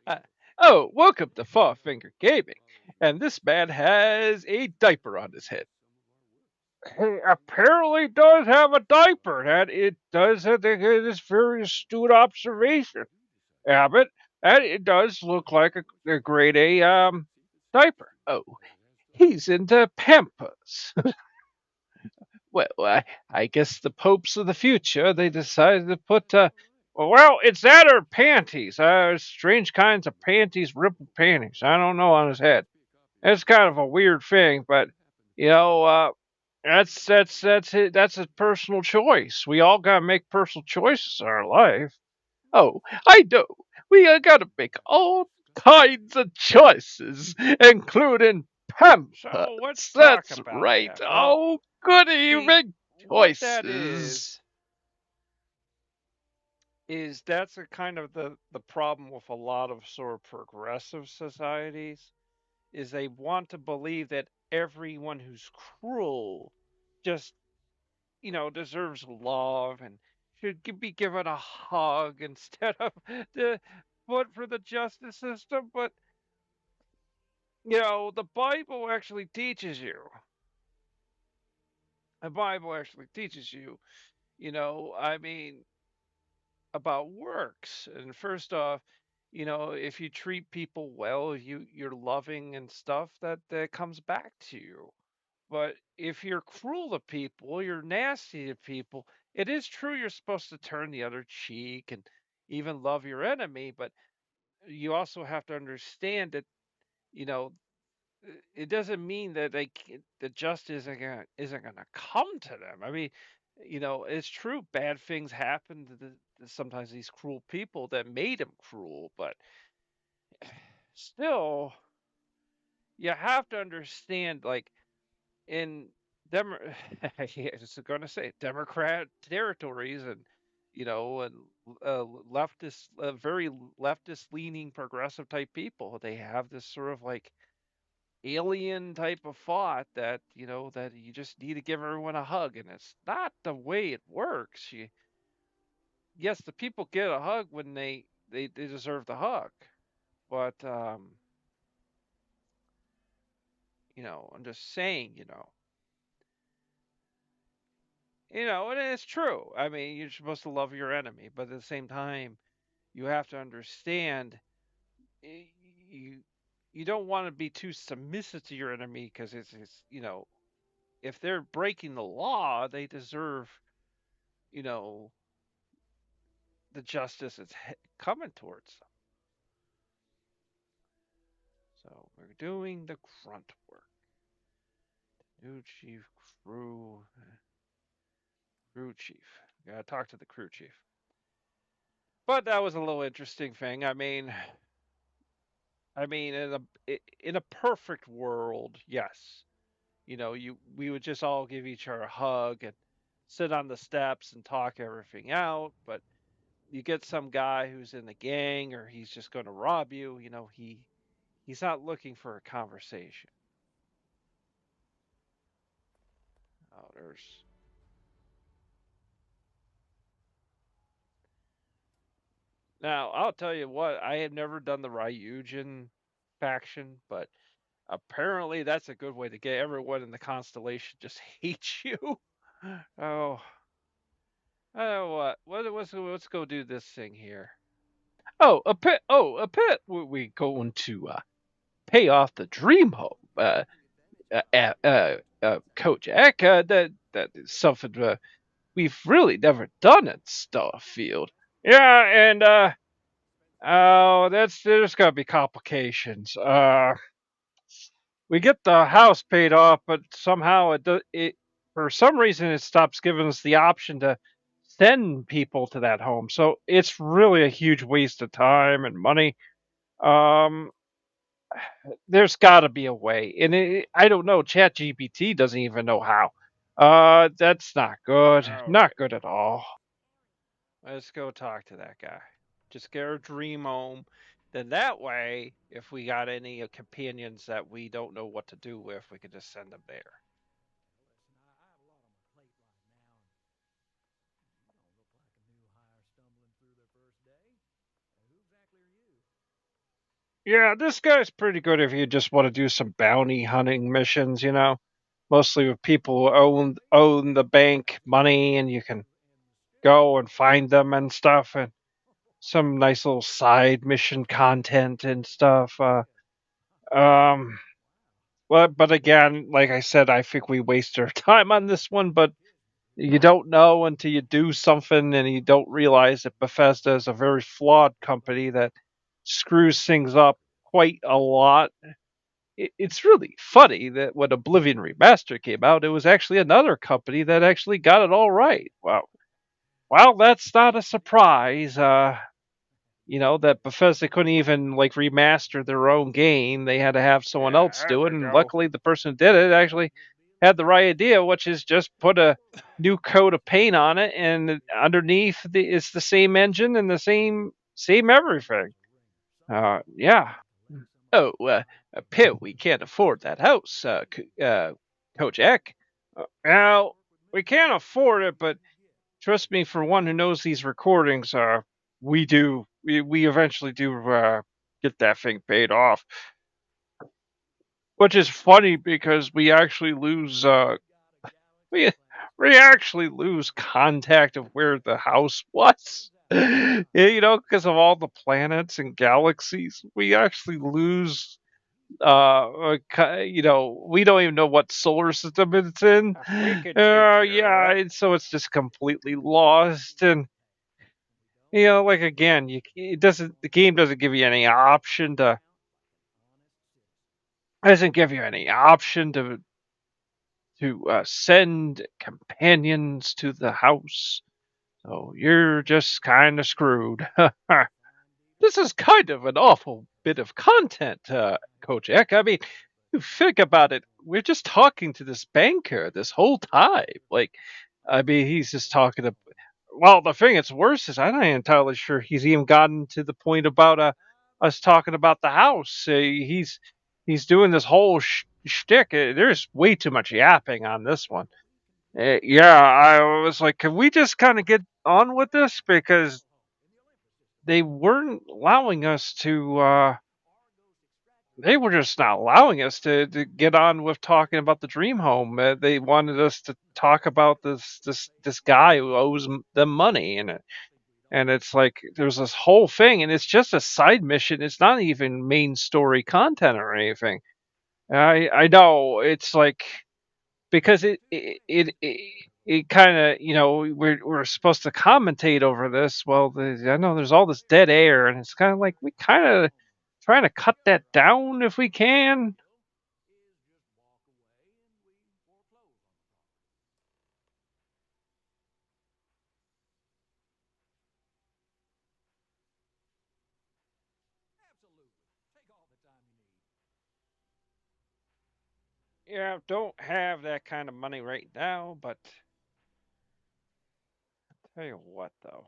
Uh, oh, welcome to Farfinger Gaming. And this man has a diaper on his head. He apparently does have a diaper. That it does. It is very astute observation, Abbott. And it does look like a grade A diaper. Oh, he's into Pampers. Well, I guess the popes of the future they decided to put. Well, it's that or panties. Strange kinds of panties, ripple panties. I don't know on his head. It's kind of a weird thing, but you know, that's a personal choice. We all gotta make personal choices in our life. Oh, I know. We gotta make all kinds of choices, including So let's Pampers. talk That's about right. that. Well, Oh, goody, you see, make what that choices. is that's a kind of the problem with a lot of sort of progressive societies is they want to believe that everyone who's cruel just deserves love and should be given a hug instead of the foot for the justice system. But the Bible actually teaches you. The Bible actually teaches you. I mean, about works. And first off, if you treat people well, you're loving and stuff, that comes back to you. But if you're cruel to people, you're nasty to people, it is true you're supposed to turn the other cheek and even love your enemy, but you also have to understand that, you know, it doesn't mean that the justice isn't gonna come to them. I mean, it's true bad things happen to sometimes these cruel people that made them cruel, but still, you have to understand, like in Dem yeah, just gonna say Democrat territories and and leftist, very leftist leaning progressive type people, they have this sort of like alien type of thought that that you just need to give everyone a hug, and it's not the way it works. Yes, the people get a hug when they deserve the hug, but I'm just saying, and it's true. I mean, you're supposed to love your enemy, but at the same time, you have to understand eh, you you don't want to be too submissive to your enemy because it's if they're breaking the law, they deserve you know the justice that's coming towards them. So we're doing the grunt work. New chief crew chief. Gotta talk to the crew chief. But that was a little interesting thing. I mean, in a perfect world, yes, you we would just all give each other a hug and sit on the steps and talk everything out. But you get some guy who's in the gang or he's just going to rob you. He's not looking for a conversation. Oh, there's now. I'll tell you what. I have never done the Ryujin faction, but apparently that's a good way to get everyone in the constellation just hates you. Oh, oh, let's go do this thing here. Oh, a pit. Oh, a pit. We going to pay off the dream home. Kojak. That is something we've really never done at Starfield. Yeah, and oh, there's gotta be complications. We get the house paid off, but somehow it for some reason it stops giving us the option to send people to that home. So it's really a huge waste of time and money. Um, there's got to be a way, and I don't know. ChatGPT doesn't even know how. That's not good. All Not right, good at all. let's go talk to that guy. Just get our dream home. Then that way, if we got any companions that we don't know what to do with, we can just send them there. Yeah, this guy's pretty good if you just want to do some bounty hunting missions. Mostly with people who own the bank money, and you can go and find them and stuff, and some nice little side mission content and stuff. Um, but again, like I said, I think we wasted our time on this one. But you don't know until you do something, and you don't realize that Bethesda is a very flawed company that screws things up quite a lot. It's really funny that when Oblivion Remaster came out, it was actually another company that actually got it all right. Wow. Well, that's not a surprise. That Bethesda couldn't even like remaster their own game. They had to have someone Yeah, else there do it, we and go. luckily the person who did it actually had the right idea, which is just put a new coat of paint on it, and underneath it's the same engine and the same everything. Yeah. Oh, Pill, we can't afford that house, Kojak. Well, we can't afford it, but trust me, for one who knows these recordings, we do. We eventually do get that thing paid off. Which is funny because we we actually lose contact of where the house was. Yeah, because of all the planets and galaxies, we actually lose we don't even know what solar system it's in. We could take care Yeah, of it. and so it's just completely lost. And like again, the game doesn't give you any option to send companions to the house. So you're just kind of screwed. This is kind of an awful bit of content, Kojak. I mean, you think about it. We're just talking to this banker this whole time. Like, I mean, he's just talking to. Well, the thing that's worse is I'm not entirely sure he's even gotten to the point about us talking about the house. He's doing this whole shtick. There's way too much yapping on this one. Yeah, I was like, can we just kind of get on with this because they weren't allowing us to they were just not allowing us to get on with talking about the dream home. They wanted us to talk about this guy who owes them money, and it's like there's this whole thing, and it's just a side mission. It's not even main story content or anything. I know it's like because it kind of we're supposed to commentate over this. Well, I know there's all this dead air, and it's kind of like we kind of trying to cut that down if we can. Yeah, don't have that kind of money right now, but tell you what though,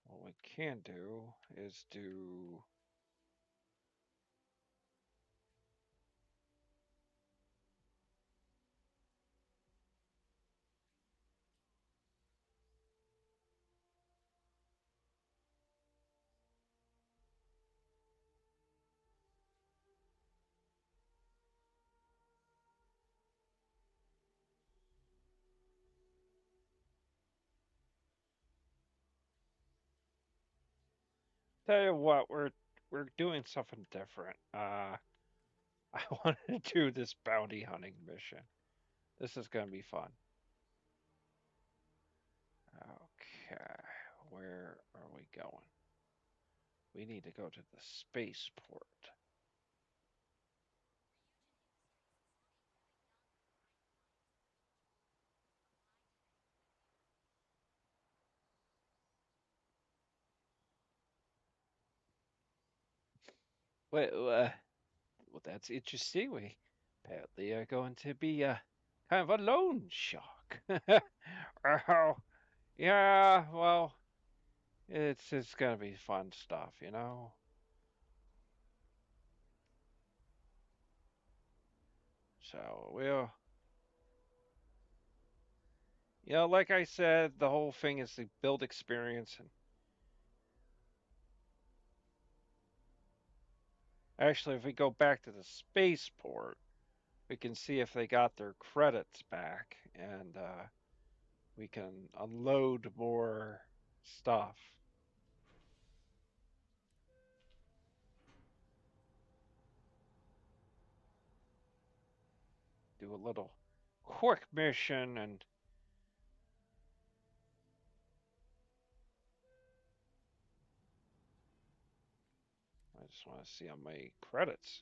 what we can do is do. Tell you what, we're doing something different. I wanted to do this bounty hunting mission. This is gonna be fun. Okay, where are we going? We need to go to the spaceport. Well, that's interesting. We apparently are going to be kind of a loan shark. Oh, yeah. Well, it's gonna be fun stuff. So like I said, the whole thing is the build experience, and Actually, if we go back to the spaceport, we can see if they got their credits back, and we can unload more stuff. Do a little quick mission, and I just want to see how many credits.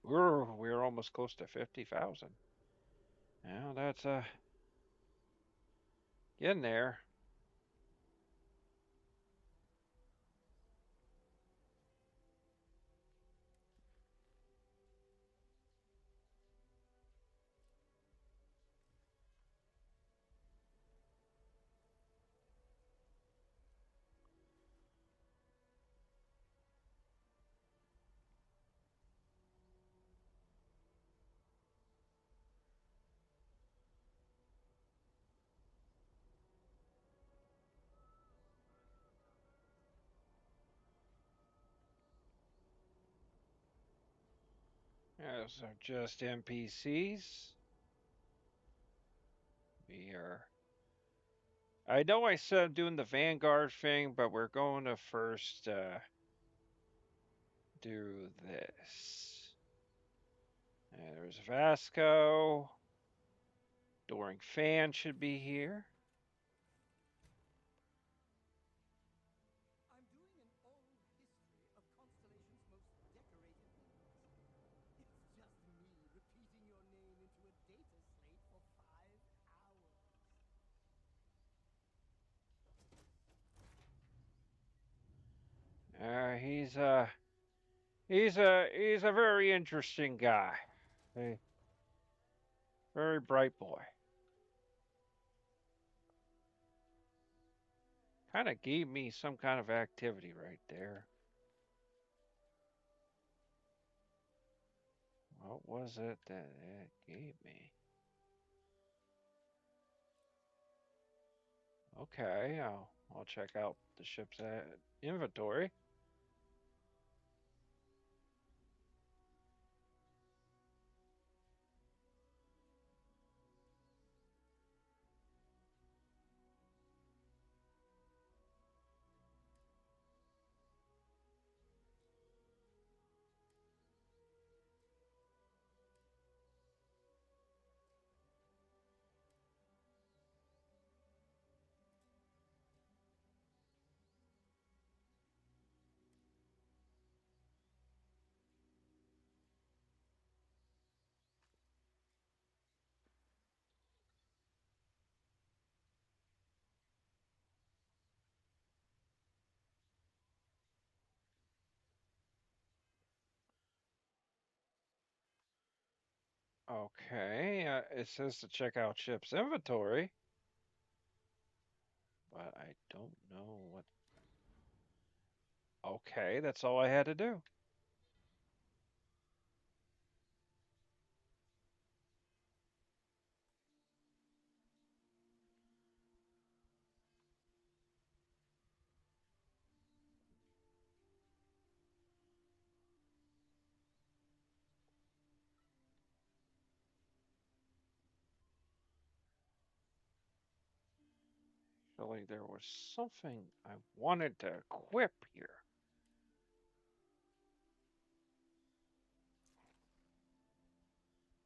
We're almost close to 50,000. Yeah, that's getting there. Those are just NPCs. We are. I know I said I'm doing the Vanguard thing, but we're going to first do this. And there's Vasco. Doring Fan should be here. I'm doing an oral history of Constellation's most decorated beings. It's just me repeating your name into a data slate for 5 hours. He's he's a very interesting guy. A very bright boy. Kind of gave me some kind of activity right there. What was it that it gave me? Okay, I'll check out the ship's inventory. Okay, it says to check out ship's inventory, but I don't know what. Okay, that's all I had to do. Actually, there was something I wanted to equip here.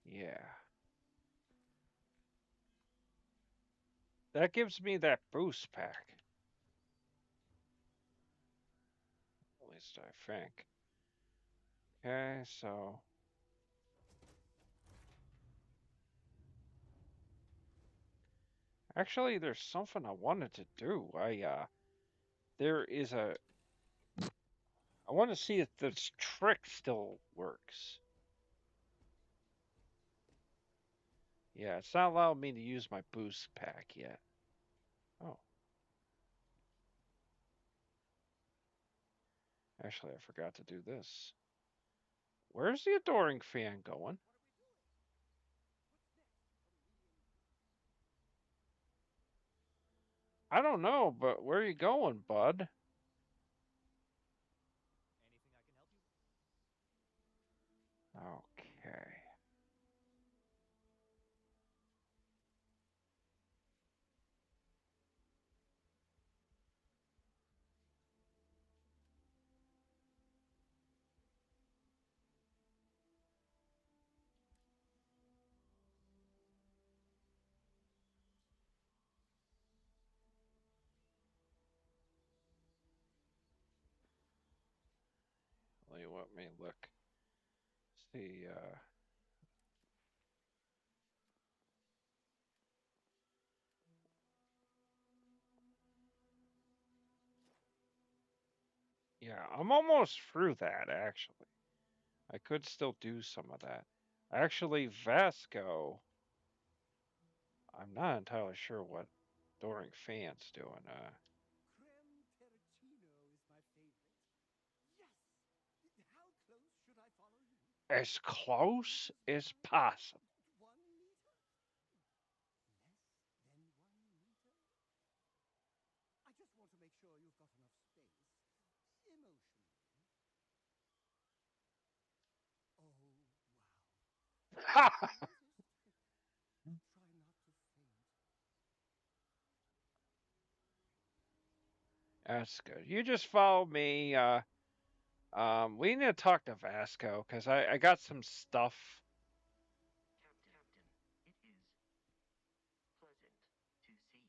Yeah. That gives me that boost pack. At least I think. Okay, so actually there's something I wanted to do. There is a I want to see if this trick still works. Yeah, it's not allowing me to use my boost pack yet. Oh, actually I forgot to do this. Where's the adoring fan going? I don't know, but where are you going, bud? Anything I can help you with? actually. Let me look. See, yeah, I'm almost through that actually. I could still do some of that. Actually, Vasco, I'm not entirely sure what Doring Fan's doing. Creme Terracino is my favorite. Yes! How close should I follow you? As close as possible. 1 meter? Less than 1 meter? I just want to make sure you've got enough space. Emotionally. Oh, wow. Scientist? Try not to faint. That's good. You just follow me. We need to talk to Vasco because I got some stuff. Captain, it is pleasant to see you.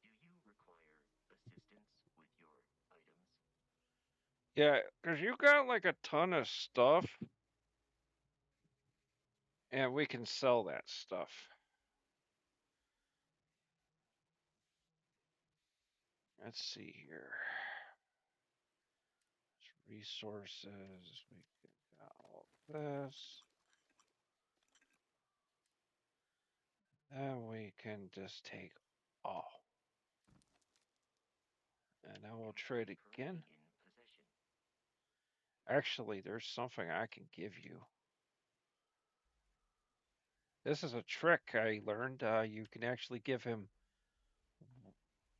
Do you require assistance with your items? Yeah, because you got like a ton of stuff, and we can sell that stuff. Let's see here. Resources. We got all this. Then we can just take all. And then we'll trade again. In possession. Actually, there's something I can give you. This is a trick I learned. You can actually give him.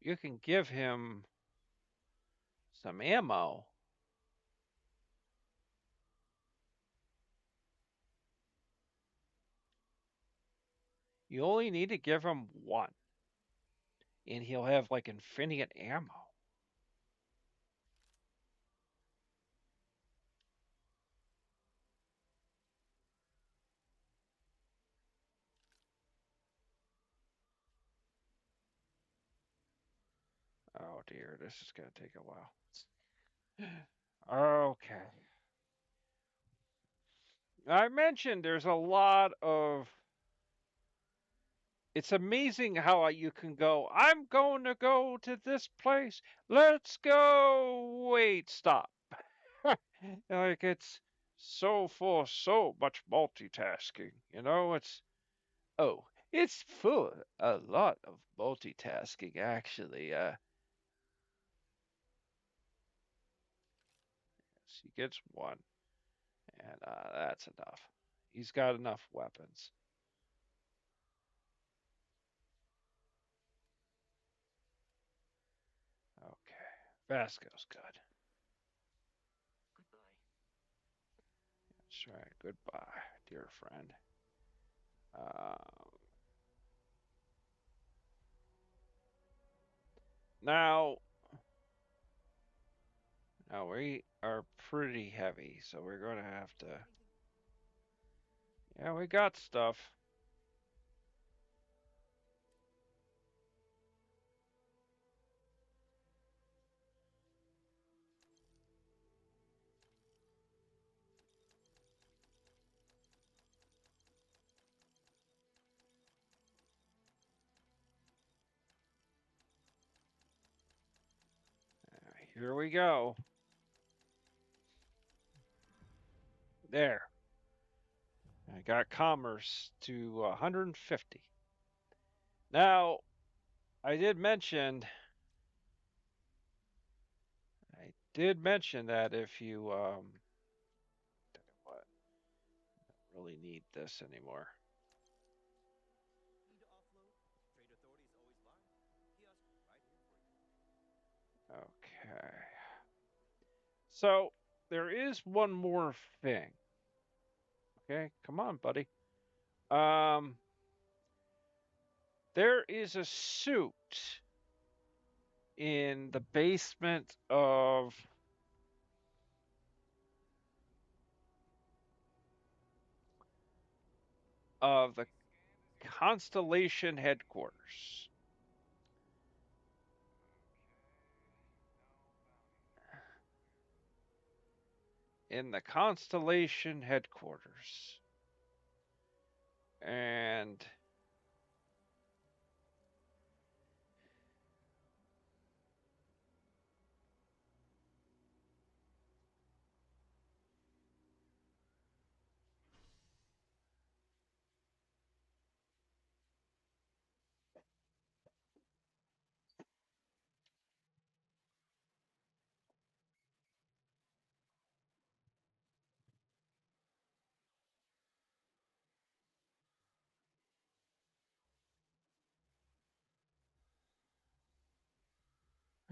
You can give him some ammo. You only need to give him one, and he'll have like infinite ammo. Oh dear, this is gonna take a while. Okay. I mentioned there's a lot of. It's amazing how you can go. I'm going to go to this place. Let's go. Wait, stop. Like it's so full, so much multitasking. It's full a lot of multitasking actually. He gets one, and that's enough. He's got enough weapons. Okay, Vasco's good. Goodbye. That's right. Goodbye, dear friend. Um, now, now we are pretty heavy, so we're going to have to. Yeah, we got stuff. Here we go. There. I got commerce to 150. Now, I did mention I did mention that if you what really need this anymore. Need to offload? Trade authorities always live. Kiosk right here for you. Okay. So, there is one more thing. Okay, come on, buddy. Um there is a suit in the basement of the Constellation headquarters. in the Constellation headquarters. And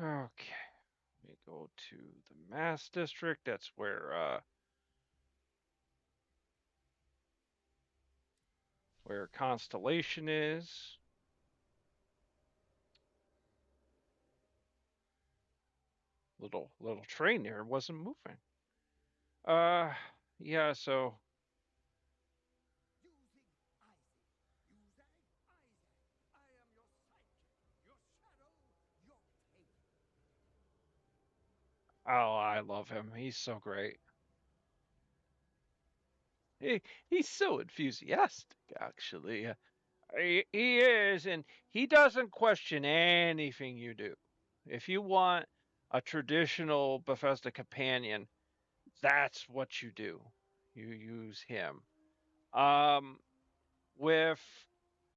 okay, we go to the Mass District. That's where Constellation is. Little train there wasn't moving. Uh, yeah. So Using Isaac. Using Isaac. I am your sidekick, your shadow, your painter. oh, I love him. He's so great. He's so enthusiastic, actually. He is, and he doesn't question anything you do. If you want a traditional Bethesda companion, that's what you do. You use him. Um, with